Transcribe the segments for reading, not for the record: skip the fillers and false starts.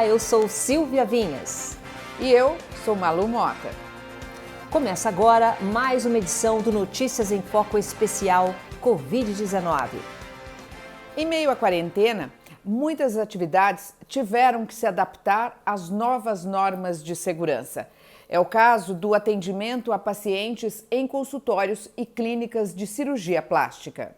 Olá, eu sou Silvia Vinhas. E eu sou Malu Mota. Começa agora mais uma edição do Notícias em Foco especial Covid-19. Em meio à quarentena, muitas atividades tiveram que se adaptar às novas normas de segurança. É o caso do atendimento a pacientes em consultórios e clínicas de cirurgia plástica.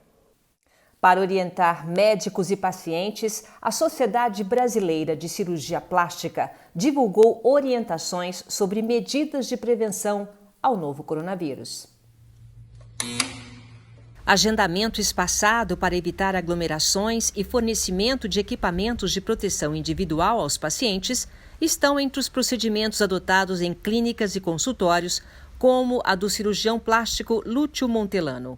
Para orientar médicos e pacientes, a Sociedade Brasileira de Cirurgia Plástica divulgou orientações sobre medidas de prevenção ao novo coronavírus. Agendamento espaçado para evitar aglomerações e fornecimento de equipamentos de proteção individual aos pacientes estão entre os procedimentos adotados em clínicas e consultórios, como a do cirurgião plástico Lúcio Montelano.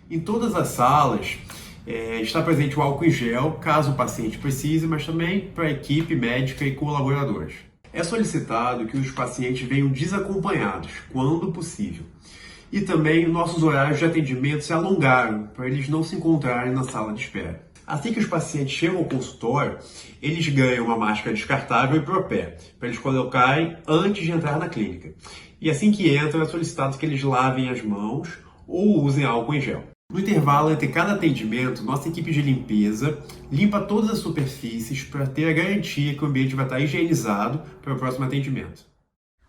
Em todas as salas está presente o álcool em gel, caso o paciente precise, mas também para a equipe médica e colaboradores. É solicitado que os pacientes venham desacompanhados, quando possível. E também nossos horários de atendimento se alongaram, para eles não se encontrarem na sala de espera. Assim que os pacientes chegam ao consultório, eles ganham uma máscara descartável e propé, para eles colocarem antes de entrar na clínica. E assim que entram, é solicitado que eles lavem as mãos ou usem álcool em gel. No intervalo entre cada atendimento, nossa equipe de limpeza limpa todas as superfícies para ter a garantia que o ambiente vai estar higienizado para o próximo atendimento.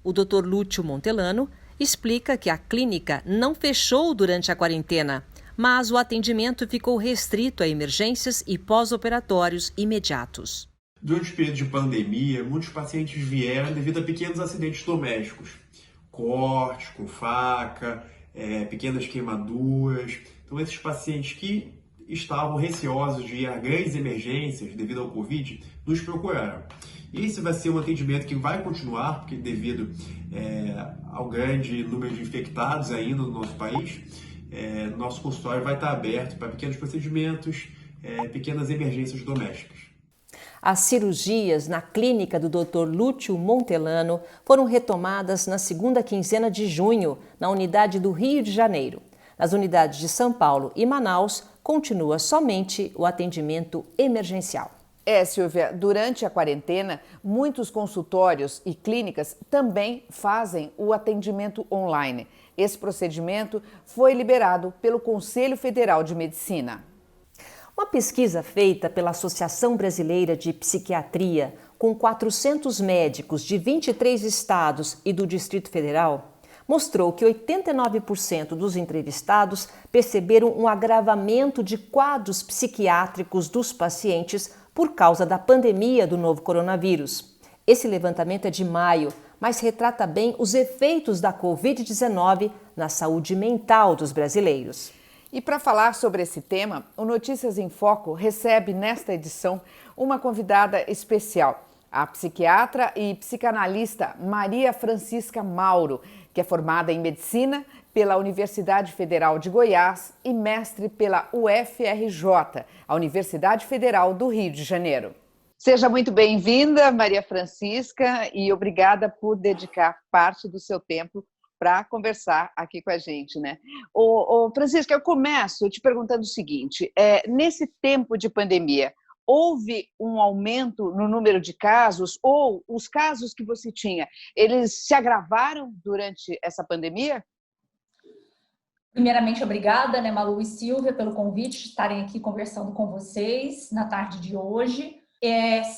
O Dr. Lúcio Montelano explica que a clínica não fechou durante a quarentena, mas o atendimento ficou restrito a emergências e pós-operatórios imediatos. Durante o período de pandemia, muitos pacientes vieram devido a pequenos acidentes domésticos, cortes com faca, pequenas queimaduras. Então, esses pacientes que estavam receosos de ir a grandes emergências devido ao Covid, nos procuraram. Esse vai ser um atendimento que vai continuar, porque devido ao grande número de infectados ainda no nosso país, nosso consultório vai estar aberto para pequenos procedimentos, pequenas emergências domésticas. As cirurgias na clínica do Dr. Lúcio Montelano foram retomadas na segunda quinzena de junho, na unidade do Rio de Janeiro. Nas unidades de São Paulo e Manaus, continua somente o atendimento emergencial. Silvia, durante a quarentena, muitos consultórios e clínicas também fazem o atendimento online. Esse procedimento foi liberado pelo Conselho Federal de Medicina. Uma pesquisa feita pela Associação Brasileira de Psiquiatria, com 400 médicos de 23 estados e do Distrito Federal, mostrou que 89% dos entrevistados perceberam um agravamento de quadros psiquiátricos dos pacientes por causa da pandemia do novo coronavírus. Esse levantamento é de maio, mas retrata bem os efeitos da Covid-19 na saúde mental dos brasileiros. E para falar sobre esse tema, o Notícias em Foco recebe nesta edição uma convidada especial, a psiquiatra e psicanalista Maria Francisca Mauro, que é formada em Medicina pela Universidade Federal de Goiás e mestre pela UFRJ, a Universidade Federal do Rio de Janeiro. Seja muito bem-vinda, Maria Francisca, e obrigada por dedicar parte do seu tempo para conversar aqui com a gente, né? Francisca, eu começo te perguntando o seguinte, nesse tempo de pandemia, houve um aumento no número de casos ou os casos que você tinha, eles se agravaram durante essa pandemia? Primeiramente, obrigada, né, Malu e Silvia, pelo convite de estarem aqui conversando com vocês na tarde de hoje.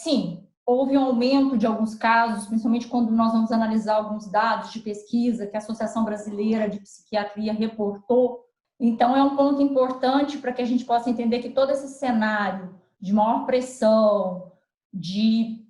Sim, houve um aumento de alguns casos, principalmente quando nós vamos analisar alguns dados de pesquisa que a Associação Brasileira de Psiquiatria reportou. Então, é um ponto importante para que a gente possa entender que todo esse cenário de maior pressão, de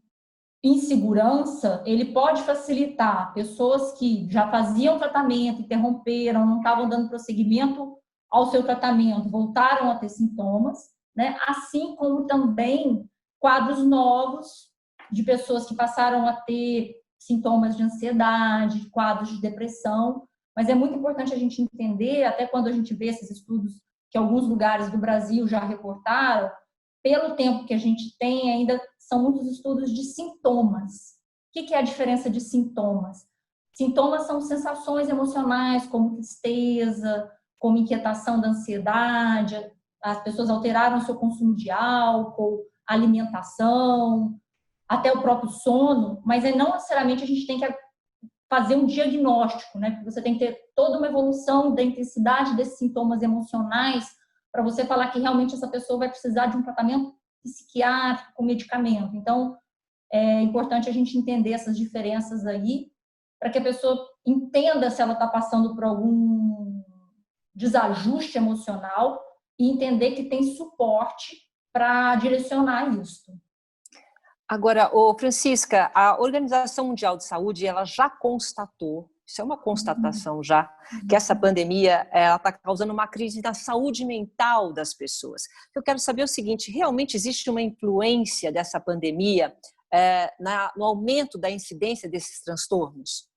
insegurança, ele pode facilitar pessoas que já faziam tratamento, interromperam, não estavam dando prosseguimento ao seu tratamento, voltaram a ter sintomas, né? Assim como também quadros novos de pessoas que passaram a ter sintomas de ansiedade, quadros de depressão, mas é muito importante a gente entender, até quando a gente vê esses estudos que alguns lugares do Brasil já reportaram, pelo tempo que a gente tem, ainda são muitos estudos de sintomas. O que é a diferença de sintomas? Sintomas são sensações emocionais, como tristeza, como inquietação da ansiedade, as pessoas alteraram o seu consumo de álcool, alimentação, até o próprio sono, mas não necessariamente a gente tem que fazer um diagnóstico, né? Porque você tem que ter toda uma evolução da intensidade desses sintomas emocionais para você falar que realmente essa pessoa vai precisar de um tratamento psiquiátrico com medicamento. Então, é importante a gente entender essas diferenças aí, para que a pessoa entenda se ela está passando por algum desajuste emocional e entender que tem suporte para direcionar isso. Agora, Francisca, a Organização Mundial de Saúde, ela já constatou, isso é uma constatação já, que essa pandemia está causando uma crise na saúde mental das pessoas. Eu quero saber o seguinte, realmente existe uma influência dessa pandemia no aumento da incidência desses transtornos?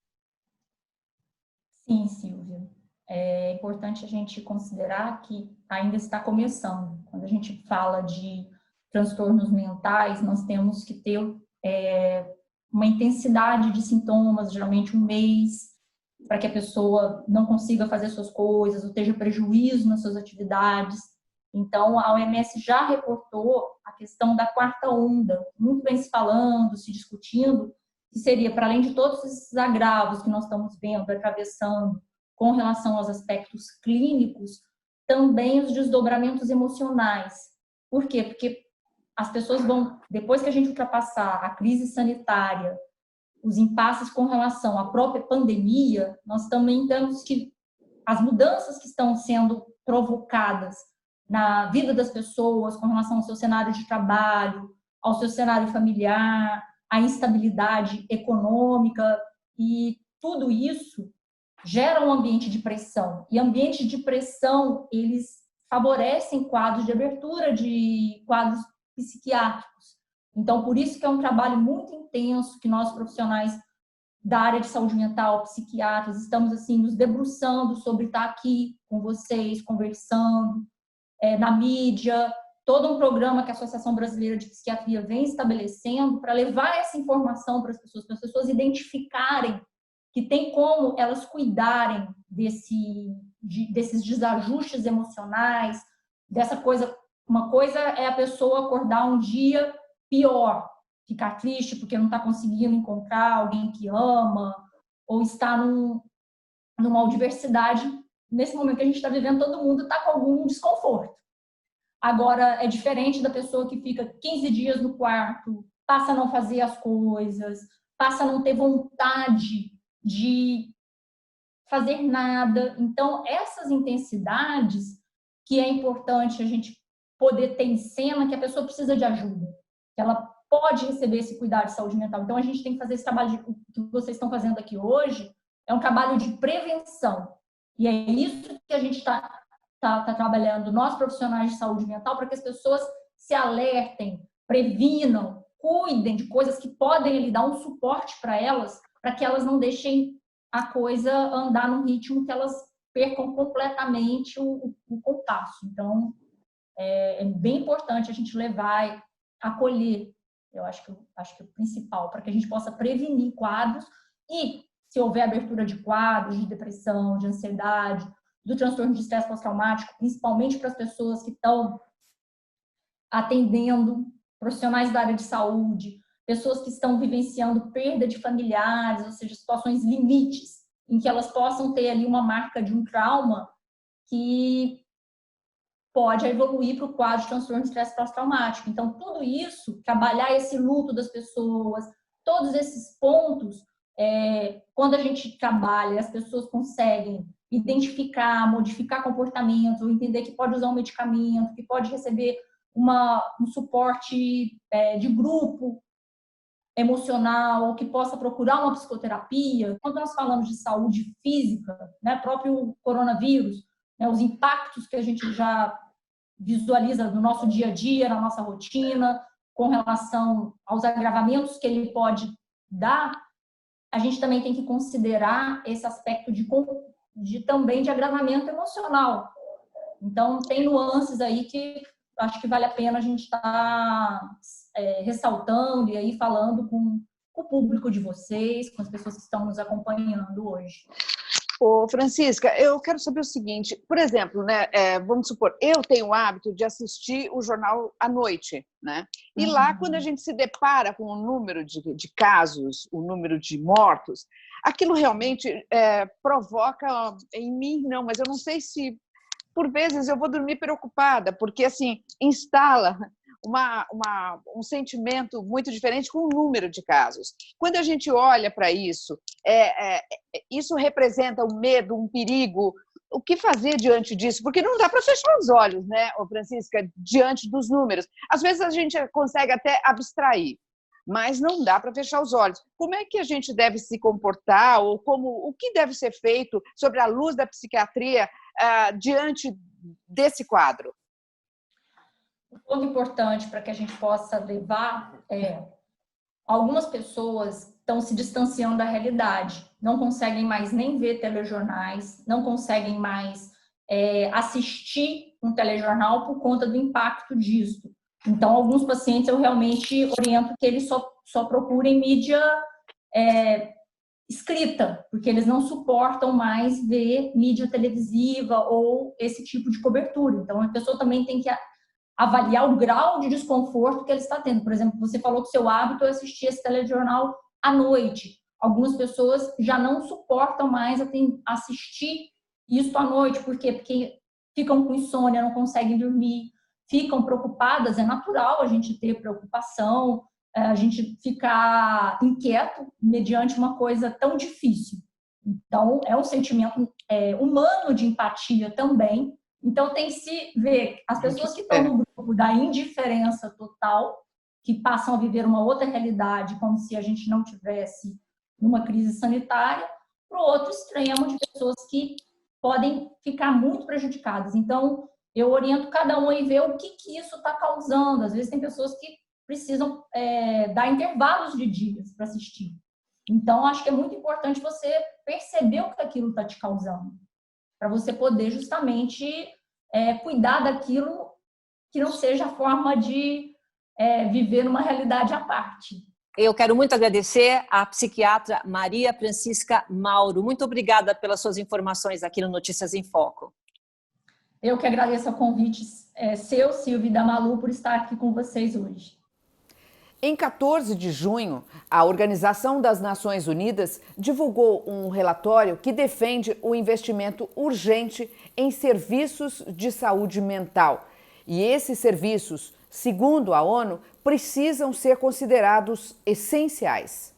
Sim, Silvia. É importante a gente considerar que ainda está começando. Quando a gente fala de transtornos mentais, nós temos que ter uma intensidade de sintomas, geralmente um mês, para que a pessoa não consiga fazer suas coisas, ou tenha prejuízo nas suas atividades. Então, a OMS já reportou a questão da quarta onda, muito bem se falando, se discutindo, que seria, para além de todos esses agravos que nós estamos vendo, atravessando, com relação aos aspectos clínicos, também os desdobramentos emocionais. Por quê? Porque as pessoas vão, depois que a gente ultrapassar a crise sanitária, os impasses com relação à própria pandemia, nós também temos que as mudanças que estão sendo provocadas na vida das pessoas com relação ao seu cenário de trabalho, ao seu cenário familiar, a instabilidade econômica, e tudo isso gera um ambiente de pressão. E ambientes de pressão, eles favorecem quadros de abertura de quadros psiquiátricos. Então, por isso que é um trabalho muito intenso que nós, profissionais da área de saúde mental, psiquiatras, estamos assim nos debruçando sobre estar aqui com vocês, conversando, na mídia, todo um programa que a Associação Brasileira de Psiquiatria vem estabelecendo para levar essa informação para as pessoas identificarem que tem como elas cuidarem desses desajustes emocionais, dessa coisa. Uma coisa é a pessoa acordar um dia pior, ficar triste porque não está conseguindo encontrar alguém que ama, ou estar numa adversidade. Nesse momento que a gente está vivendo, todo mundo está com algum desconforto. Agora, é diferente da pessoa que fica 15 dias no quarto, passa a não fazer as coisas, passa a não ter vontade de fazer nada. Então, essas intensidades que é importante a gente poder ter em cena, que a pessoa precisa de ajuda, que ela pode receber esse cuidado de saúde mental. Então, a gente tem que fazer esse trabalho que vocês estão fazendo aqui hoje, é um trabalho de prevenção. E é isso que a gente está trabalhando, nós profissionais de saúde mental, para que as pessoas se alertem, previnam, cuidem de coisas que podem lhe dar um suporte para elas, para que elas não deixem a coisa andar num ritmo que elas percam completamente o compasso. Então, é bem importante a gente levar, acolher, eu acho que é o principal, para que a gente possa prevenir quadros e, se houver abertura de quadros de depressão, de ansiedade, do transtorno de estresse pós-traumático, principalmente para as pessoas que estão atendendo, profissionais da área de saúde, pessoas que estão vivenciando perda de familiares, ou seja, situações limites, em que elas possam ter ali uma marca de um trauma que pode evoluir para o quadro de transtorno de estresse pós-traumático. Então, tudo isso, trabalhar esse luto das pessoas, todos esses pontos, quando a gente trabalha, as pessoas conseguem identificar, modificar comportamentos, ou entender que pode usar um medicamento, que pode receber um suporte de grupo emocional, ou que possa procurar uma psicoterapia. Quando nós falamos de saúde física, né, próprio coronavírus, né, os impactos que a gente já visualiza no nosso dia a dia, na nossa rotina, com relação aos agravamentos que ele pode dar, a gente também tem que considerar esse aspecto também de agravamento emocional. Então, tem nuances aí que acho que vale a pena a gente estar ressaltando e aí falando com o público de vocês, com as pessoas que estão nos acompanhando hoje. Ô, Francisca, eu quero saber o seguinte, por exemplo, né, vamos supor, eu tenho o hábito de assistir o jornal à noite, né? E lá, quando a gente se depara com o número de casos, o número de mortos, aquilo realmente provoca em mim, não, mas eu não sei se, por vezes, eu vou dormir preocupada, porque, assim, instala um sentimento muito diferente com o número de casos. Quando a gente olha para isso, isso representa um medo, um perigo. O que fazer diante disso? Porque não dá para fechar os olhos, né, Francisca, diante dos números. Às vezes a gente consegue até abstrair, mas não dá para fechar os olhos. Como é que a gente deve se comportar ou o que deve ser feito sobre a luz da psiquiatria diante desse quadro? Um ponto importante para que a gente possa levar algumas pessoas estão se distanciando da realidade, não conseguem mais nem ver telejornais, não conseguem mais assistir um telejornal por conta do impacto disso. Então, alguns pacientes eu realmente oriento que eles só procurem mídia escrita, porque eles não suportam mais ver mídia televisiva ou esse tipo de cobertura. Então, a pessoa também tem que avaliar o grau de desconforto que ele está tendo. Por exemplo, você falou que seu hábito é assistir esse telejornal à noite. Algumas pessoas já não suportam mais assistir isso à noite. Por quê? Porque ficam com insônia, não conseguem dormir, ficam preocupadas. É natural a gente ter preocupação, a gente ficar inquieto mediante uma coisa tão difícil. Então, é um sentimento humano de empatia também. Então, tem que se ver as pessoas que estão no grupo da indiferença total, que passam a viver uma outra realidade, como se a gente não tivesse uma crise sanitária, para o outro extremo de pessoas que podem ficar muito prejudicadas. Então, eu oriento cada um a ver o que isso está causando. Às vezes, tem pessoas que precisam dar intervalos de dias para assistir. Então, acho que é muito importante você perceber o que aquilo está te causando, para você poder justamente cuidar daquilo que não seja a forma de viver numa realidade à parte. Eu quero muito agradecer à psiquiatra Maria Francisca Mauro. Muito obrigada pelas suas informações aqui no Notícias em Foco. Eu que agradeço o convite seu, Silvia, e da Malu, por estar aqui com vocês hoje. Em 14 de junho, a Organização das Nações Unidas divulgou um relatório que defende o investimento urgente em serviços de saúde mental. E esses serviços, segundo a ONU, precisam ser considerados essenciais.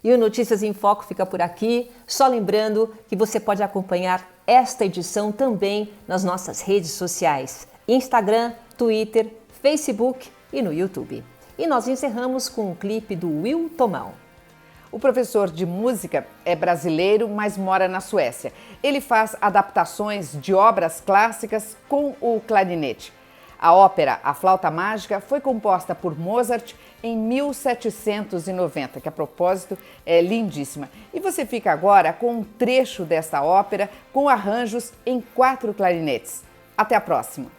E o Notícias em Foco fica por aqui. Só lembrando que você pode acompanhar esta edição também nas nossas redes sociais: Instagram, Twitter, Facebook e no YouTube. E nós encerramos com um clipe do Will Tomão. O professor de música é brasileiro, mas mora na Suécia. Ele faz adaptações de obras clássicas com o clarinete. A ópera A Flauta Mágica foi composta por Mozart em 1790, que a propósito é lindíssima. E você fica agora com um trecho dessa ópera com arranjos em 4 clarinetes. Até a próxima!